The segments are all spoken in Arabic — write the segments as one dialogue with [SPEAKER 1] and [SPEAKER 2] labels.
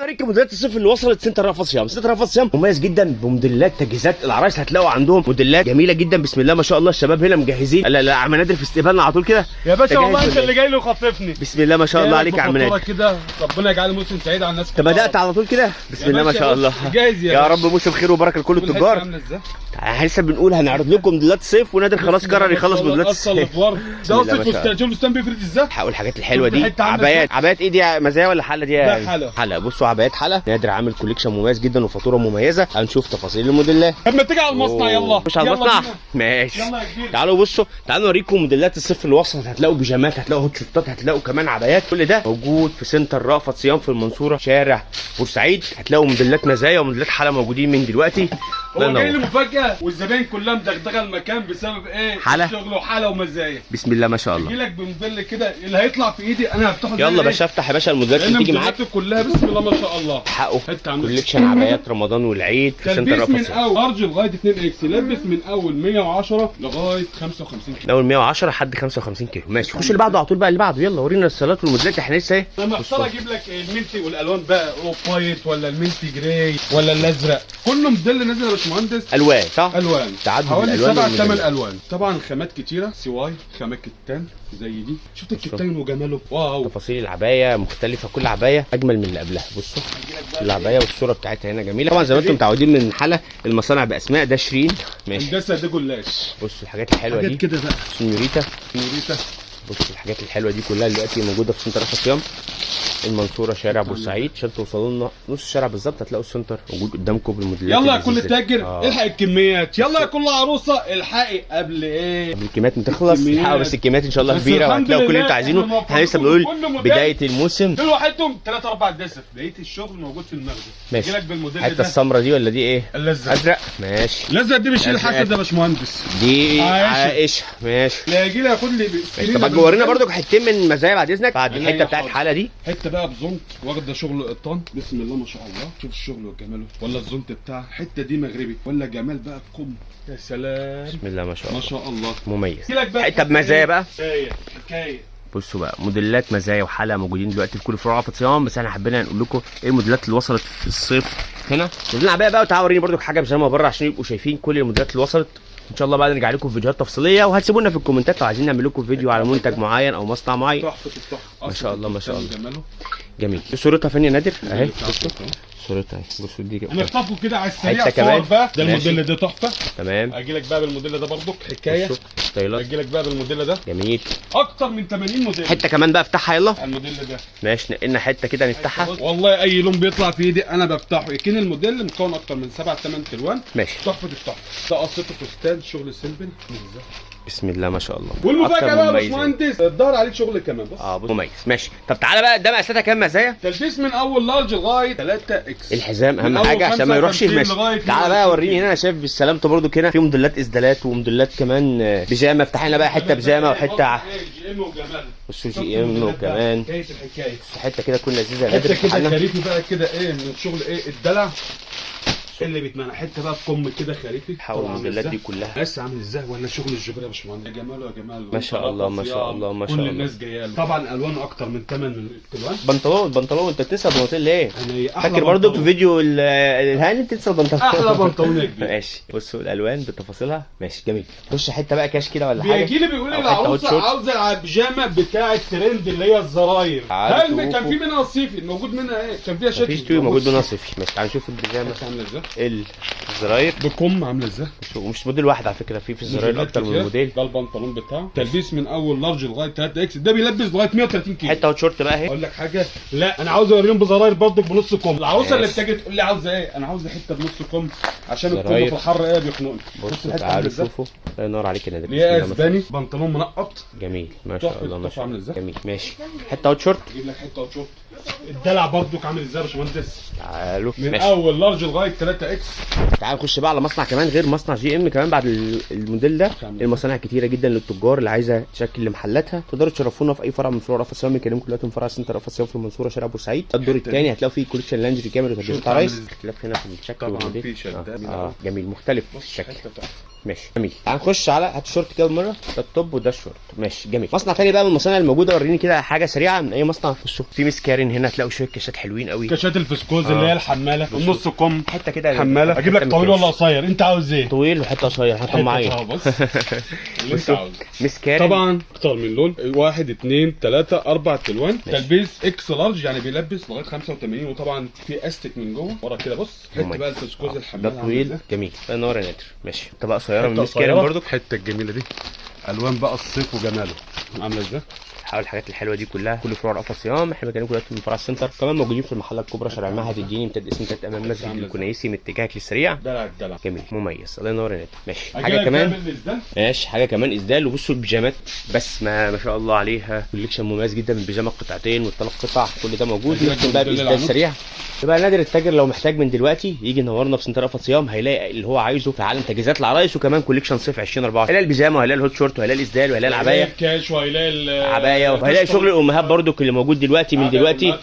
[SPEAKER 1] طريق موديلات الصيف اللي وصلت سنتر رأفت صيام. سنتر رأفت صيام مميز جدا بموديلات تجهيزات العرايس، هتلاقوا عندهم موديلات جميله جدا. بسم الله ما شاء الله، الشباب هنا مجهزين. لا عم نادر في استقبالنا على طول كده
[SPEAKER 2] يا باشا، والله انت اللي جاي له خطفني.
[SPEAKER 1] بسم الله ما شاء الله عليك يا عم نادر
[SPEAKER 2] كده، ربنا يجعله موسم سعيد على الناس.
[SPEAKER 1] انت بدات على طول كده، بسم الله ما شاء الله.
[SPEAKER 2] جاهز
[SPEAKER 1] يا رب موسم خير وبركه لكل التجار. احنا لسه بنقول هنعرض لكم موديلات الصيف، ونادر خلاص قرر يخلص موديلات الصيف.
[SPEAKER 2] ده وصل فستان، شوف الفستان بيفرد ازاي.
[SPEAKER 1] حقوا الحاجات الحلوه دي. عبايات ايه دي؟ مزايا ولا حله دي؟ حله. بصوا عبايات حله. نادر عامل كوليكشن مميز جدا وفاتوره مميزه. هنشوف تفاصيل الموديلات.
[SPEAKER 2] طب ما تيجي على المصنع. يلا
[SPEAKER 1] مش على المصنع، ماشي.
[SPEAKER 2] يلا يا كبير،
[SPEAKER 1] تعالوا بصوا، تعالوا نوريكم موديلات الصيف اللي وصلت. هتلاقوا بيجامات، هتلاقوا هوت شوتات، هتلاقوا كمان عبايات. كل ده موجود في سنتر رأفت صيام في المنصوره شارع بورسعيد. هتلاقوا موديلات مزايا وموديلات حله موجودين من دلوقتي.
[SPEAKER 2] هو جاي لي مفاجاه والزباين كلها مدغدغه المكان بسبب ايه؟
[SPEAKER 1] حله
[SPEAKER 2] شغل وحاله ومزايا.
[SPEAKER 1] بسم الله ما شاء الله.
[SPEAKER 2] يجي لك بموديل كده اللي هيطلع في ايدي انا هفتحه.
[SPEAKER 1] يلا باشا افتح يا باشا الموديلات اللي تيجي معاك
[SPEAKER 2] كلها. بسم الله ما شاء الله.
[SPEAKER 1] حقه كوليكشن عبايات رمضان والعيد في سنتر رأفت
[SPEAKER 2] من اول لارج لغايه 2 اكس. لبس من اول 110 لغايه 55 كيلو.
[SPEAKER 1] من اول 110 لحد 55 كيلو. ماشي، خش اللي بعده على طول بقى. اللي بعده يلا ورينا الصالات والموديلات. احنا لسه ايه؟
[SPEAKER 2] انا محتار اجيب لك المنتي والالوان بقى، اوف وايت ولا المنتي جراي ولا الازرق. كله موديل نازل يا باشمهندس.
[SPEAKER 1] الوان صح؟
[SPEAKER 2] الوان
[SPEAKER 1] تعدد
[SPEAKER 2] حوالي
[SPEAKER 1] الالوان
[SPEAKER 2] 7-8 الوان. طبعا خامات كتيره، سواي خامات كتان زي دي. شفت الكتان وجماله؟ واو.
[SPEAKER 1] تفاصيل العبايه مختلفه، كل عبايه اجمل من اللي قبلها. بصوا العبايه والصوره بتاعتها هنا جميله. طبعا زي ما انتم متعودين من حاله المصانع باسماء. ده شيرين، ماشي.
[SPEAKER 2] الجسد ده جلاش.
[SPEAKER 1] بصوا الحاجات الحلوه دي
[SPEAKER 2] كده بقى.
[SPEAKER 1] سنيوريتا.
[SPEAKER 2] سنيوريتا.
[SPEAKER 1] بصوا الحاجات الحلوه دي كلها دلوقتي موجوده في سنتر رأفت صيام المنصوره شارع بورسعيد. عشان توصلوا لنا نص الشارع بالظبط هتلاقوا السنتر موجود قدامكم بالموديلات.
[SPEAKER 2] يلا يا كل تاجر الحق الكميات. يلا يا كل عروسه الحقي قبل ايه؟
[SPEAKER 1] قبل الكميات ما تخلص. الحقوا بس الكميات ان شاء الله كبيره وهتلاقوا كل اللي انتوا عايزينه. احنا لسه بنقول بدايه الموسم.
[SPEAKER 2] دول لوحدهم 3-4 دسف. بقيه الشغل موجود في المخزن.
[SPEAKER 1] ماشي.
[SPEAKER 2] لك بالموديل
[SPEAKER 1] الحته السمراء دي ولا دي ايه؟
[SPEAKER 2] الازرق.
[SPEAKER 1] ازرق، ماشي.
[SPEAKER 2] الازرق دي بيشيل الحسد يا باشمهندس.
[SPEAKER 1] دي عائشه، ماشي.
[SPEAKER 2] لا يجي لي ياخد لي.
[SPEAKER 1] طب ورينا برضو حتتين من مزايا بعد اذنك. بعد الحته بتاعت الحاله دي
[SPEAKER 2] حته بقى بزونت واخده شغل قطان. بسم الله ما شاء الله. شوف الشغل وجماله. ولا الزونت بتاعها الحته دي مغربي ولا جمال بقى بكم. يا سلام،
[SPEAKER 1] بسم الله ما شاء الله،
[SPEAKER 2] ما شاء الله.
[SPEAKER 1] مميز. حته بمزايا بقى.
[SPEAKER 2] حكايه.
[SPEAKER 1] بصوا بقى موديلات مزايا وحلقه موجودين دلوقتي في كل فروع رأفت صيام. بس احنا حبينا نقول لكم ايه الموديلات اللي وصلت في الصيف هنا. نزلنا عبايه بقى. وتعالوا وريني برضو حاجه بيجامه بره عشان يبقوا شايفين كل الموديلات اللي وصلت. ان شاء الله بعد نرجع لكم فيديوهات تفصيليه. وهتسيبوا لنا في الكومنتات لو عايزين نعمل لكم فيديو على منتج معين او مصنع معين.
[SPEAKER 2] تحفه التحفه
[SPEAKER 1] ما شاء الله ما شاء الله. جميل. صورتها فين يا نادر؟ اهي بصوا صورتها اهي. بصوا دي
[SPEAKER 2] هنخطفوا كده على السريع صور بقى. ده الموديل ده تحفه.
[SPEAKER 1] تمام.
[SPEAKER 2] اجي لك بقى بالموديل ده برضك حكايه.
[SPEAKER 1] ستايلات.
[SPEAKER 2] اجي لك بقى بالموديل ده
[SPEAKER 1] جميل.
[SPEAKER 2] اكتر من 80 موديل.
[SPEAKER 1] حته كمان بقى افتحها يلا.
[SPEAKER 2] الموديل ده
[SPEAKER 1] ماشي، نقلنا حته كده نفتحها.
[SPEAKER 2] والله اي لون بيطلع في ايدي انا بفتحه. يكون الموديل مكون اكتر من 7-8 الوان.
[SPEAKER 1] ماشي.
[SPEAKER 2] تحفه التحفه. ده قصته فستان شغل سيمبل.
[SPEAKER 1] بسم الله ما شاء الله.
[SPEAKER 2] والمفاجاه بقى يا باشمهندس الظهر عليك شغل كمان. بص
[SPEAKER 1] مميز. ماشي. طب تعالى بقى ده مقاساتها كام مزايا؟
[SPEAKER 2] تلبيس من اول لارج لغايه 3 اكس.
[SPEAKER 1] الحزام اهم حاجه عشان ما يروحش. ماشي. تعالى بقى وريني هنا. انا شايف بالسلامته برده كده في موديلات اسدالات وموديلات كمان بيجامه. افتح لنا بقى حته بيجامه وحته
[SPEAKER 2] جي ام وجمال.
[SPEAKER 1] بصوا جي ام وكمان
[SPEAKER 2] حكايه الحكايه.
[SPEAKER 1] حته كده تكون لذيذه.
[SPEAKER 2] حته كده خريفي بقى كده ايه من شغل ايه الدلع اللي بيتمنى. حته بقى بكم كده خريفي.
[SPEAKER 1] حاول الموديلات دي كلها
[SPEAKER 2] بس عامل ازاي ولا شغل الجبر يا باشمهندس. يا جماله يا جماله.
[SPEAKER 1] ما شاء الله ما شاء الله ما شاء الله.
[SPEAKER 2] كل الناس جايه له. طبعا الوانه اكتر من 8 الوان.
[SPEAKER 1] بنطلون انت بتنسى البناطيل ليه؟
[SPEAKER 2] فاكر
[SPEAKER 1] برضه في فيديو الهاني بتنسى البنطلون.
[SPEAKER 2] احلى بنطلون يا كبير.
[SPEAKER 1] ماشي. بصوا الالوان بتفاصيلها. ماشي جميل. خش حته بقى كاش كده ولا حاجه.
[SPEAKER 2] بيجي لي بيقول لي العروسه عاوزه البيجامه بتاع الترند اللي هي الزراير. هل كان في منها صيفي؟ موجود منها ايه؟ كان فيها شكل.
[SPEAKER 1] مفيش موجود منها صيفي. ماشي تعال نشوف البيجامه
[SPEAKER 2] عامله ازاي.
[SPEAKER 1] الزراير
[SPEAKER 2] بكم عامله ازاي.
[SPEAKER 1] ومش موديل واحد على فكره، في الزراير اكتر من موديل.
[SPEAKER 2] ده البنطلون بتاعه تلبيس من اول لارج لغايه 3 اكس. ده بيلبس لغايه 130 كيلو.
[SPEAKER 1] حته وشورت بقى اهي.
[SPEAKER 2] اقول لك حاجه، لا انا عاوز اوريهم بزراير برضك بنص كم. العروسه اللي بتيجي تقول لي عاوزه ايه، انا عاوزه حته بنص كم عشان الكم في الحر ايه بيخنقني.
[SPEAKER 1] بص تعالوا شوفوا. الله ينور عليك يا نادر.
[SPEAKER 2] ليه اسباني بنطلون منقط
[SPEAKER 1] جميل ما شاء الله ما شاء الله. جميل ماشي. حته وشورت.
[SPEAKER 2] اجيب لك حته وشورت. الدلع برضك عامل ازاي يا باشمهندس.
[SPEAKER 1] تعالوا
[SPEAKER 2] من ماشي. اول لارج لغايه 3 اكس.
[SPEAKER 1] تعالوا نخش بقى على مصنع كمان غير مصنع جي ام كمان بعد الموديل ده. المصانع كتيره جدا للتجار اللي عايزه تشكل لمحلاتها. تقدروا تشرفونا في اي فرع من فروع رأفت صيام. بنكلمكم دلوقتي من فرع سنتر رأفت صيام في المنصوره شارع بورسعيد. الدور الثاني هتلاقوا فيه كوليكشن لانجري كامل وتجهيزات عرايس. اختلاف هنا في الشكل والموديل. جميل مختلف في الشكل. ماشي جميل. هنخش على هات الشورت كده مره، ده التوب وده الشورت. ماشي جميل. مصنع تاني بقى من المصانع الموجوده، وريني كده حاجه سريعه من اي مصنع. بصوا في مسكارين هنا، هتلاقوا شويه كاشات حلوين قوي،
[SPEAKER 2] كاشات الفسكوز اللي هي الحماله، النص كم
[SPEAKER 1] حته كده
[SPEAKER 2] حماله. اجيب لك طويل ولا قصير؟ انت عاوز ايه؟
[SPEAKER 1] طويل وحته قصير، حطهم معايا.
[SPEAKER 2] بص اللي انت عاوزه.
[SPEAKER 1] مسكارين
[SPEAKER 2] طبعا اكتر من لون، 1 2 3 4 الوان، تلبيس اكس لارج يعني بيلبس لغايه 85. وطبعا في استك من جوه ورا كده. بص حته بقى الفسكوز الحماله
[SPEAKER 1] ده طويل جميل. الله ينور يا نادر. ماشي طب بقى قصيره من مسكارين برضو.
[SPEAKER 2] الحته الجميله دي الوان بقى الصيف وجماله عامله ازاي.
[SPEAKER 1] حاول الحاجات الحلوه دي كلها، كل فروع رأفت صيام. احنا مكانكم دلوقتي من فرع السنتر، كمان موجودين في المحله الكبرى شارع المعهد الديني، امتد اسم امتد امام مسجد الكنيسي، من اتجاهك للسريع.
[SPEAKER 2] دلع الدلع
[SPEAKER 1] جميل مميز. الله ينور يا نادر. ماشي حاجه كمان. ماشي حاجه كمان اسدال. وبصوا البيجامات بس ما شاء الله عليها، كوليكشن مميز جدا من البيجامه القطعتين والثلاث قطع، كل ده موجود. ممكن بقى باسدال سريع. يبقى نادر التاجر لو محتاج من دلوقتي يجي ينورنا في سنتر رأفت صيام، هيلاقي اللي هو عايزه في عالم تجهيزات العرايس، وكمان كوليكشن صيف 2024. هيلاقي البيجامه وهيلاقي الهوت شورت وهيلاقي الاسدال وهيلاقي العبايه
[SPEAKER 2] الكاش وهيلاقي
[SPEAKER 1] العبايه وهيلاقي شغل الامهات برضو اللي موجود دلوقتي من دلوقتي.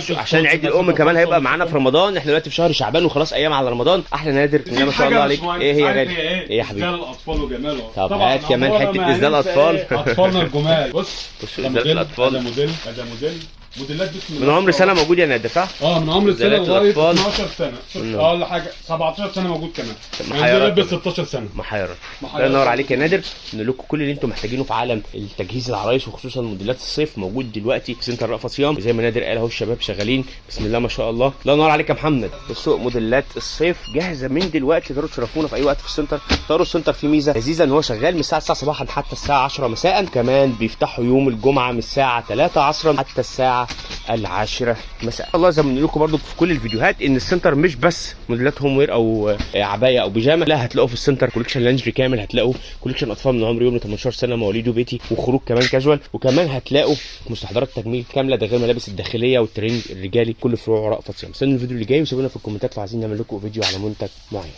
[SPEAKER 1] عشان عيد الام كمان هيبقى معانا في رمضان. احنا دلوقتي في شهر شعبان وخلاص ايام على رمضان. احلى نادر ما شاء الله عليك. ايه هي غالي؟ ايه يا حبيبي؟
[SPEAKER 2] اسدال الاطفال وجماله.
[SPEAKER 1] طب هات كمان حته اسدال اطفال.
[SPEAKER 2] اطفالنا الجمال. بص
[SPEAKER 1] اسدال الاطفال.
[SPEAKER 2] ده موديل موديلات بسم
[SPEAKER 1] من عمر سنه موجود يا نادر صح؟
[SPEAKER 2] من عمر سنه لغايه 12 سنه ولا حاجه، 17 سنه موجود كمان. يعني بيلبس 16 سنه.
[SPEAKER 1] محيرة. الله ينور عليك يا نادر. نقول لكم كل اللي انتم محتاجينه في عالم التجهيز العرايس، وخصوصا موديلات الصيف، موجود دلوقتي في سنتر رأفت صيام. زي ما نادر قال اهو، الشباب شغالين بسم الله ما شاء الله. الله ينور عليك يا محمد. السوق موديلات الصيف جاهزه من دلوقتي، تقدروا تشرفونا في اي وقت في السنتر. تقدروا السنتر فيه ميزه لذيذه ان هو شغال من الساعه 9 صباحا حتى الساعه 10 مساء. كمان بيفتحوا يوم الجمعه من الساعه 3 عصرا حتى الساعه 10 مساء. الله زي ما بنقول لكم برضو في كل الفيديوهات ان السنتر مش بس موديلات هوم وير او عبايه او بيجامه، لا هتلاقوا في السنتر كوليكشن لانجري كامل، هتلاقوا كوليكشن اطفال من عمر يوم ل 18 سنه مواليد وبيتي، وخروج كمان كاجوال، وكمان هتلاقوا مستحضرات تجميل كامله، ده غير ملابس الداخليه والترند الرجالي، كل فروع رأفت صيام. استنوا الفيديو اللي جاي وسيبونا في الكومنتات لو عايزين نعمل لكم فيديو على منتج معين.